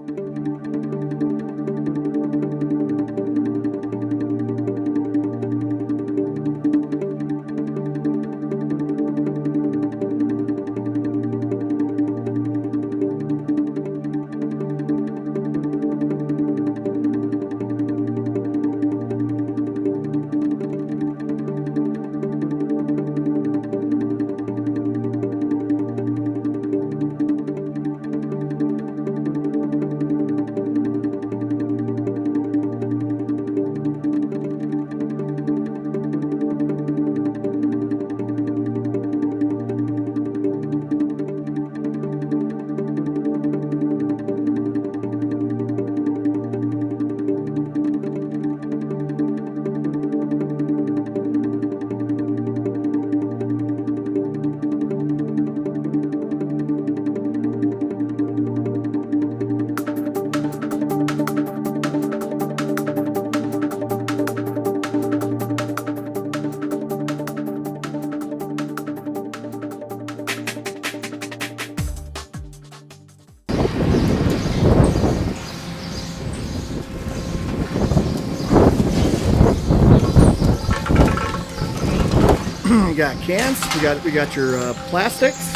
You got cans. We got your plastics.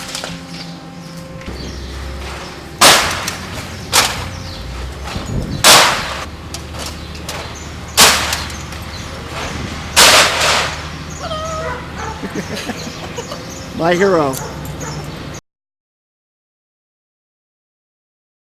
My hero.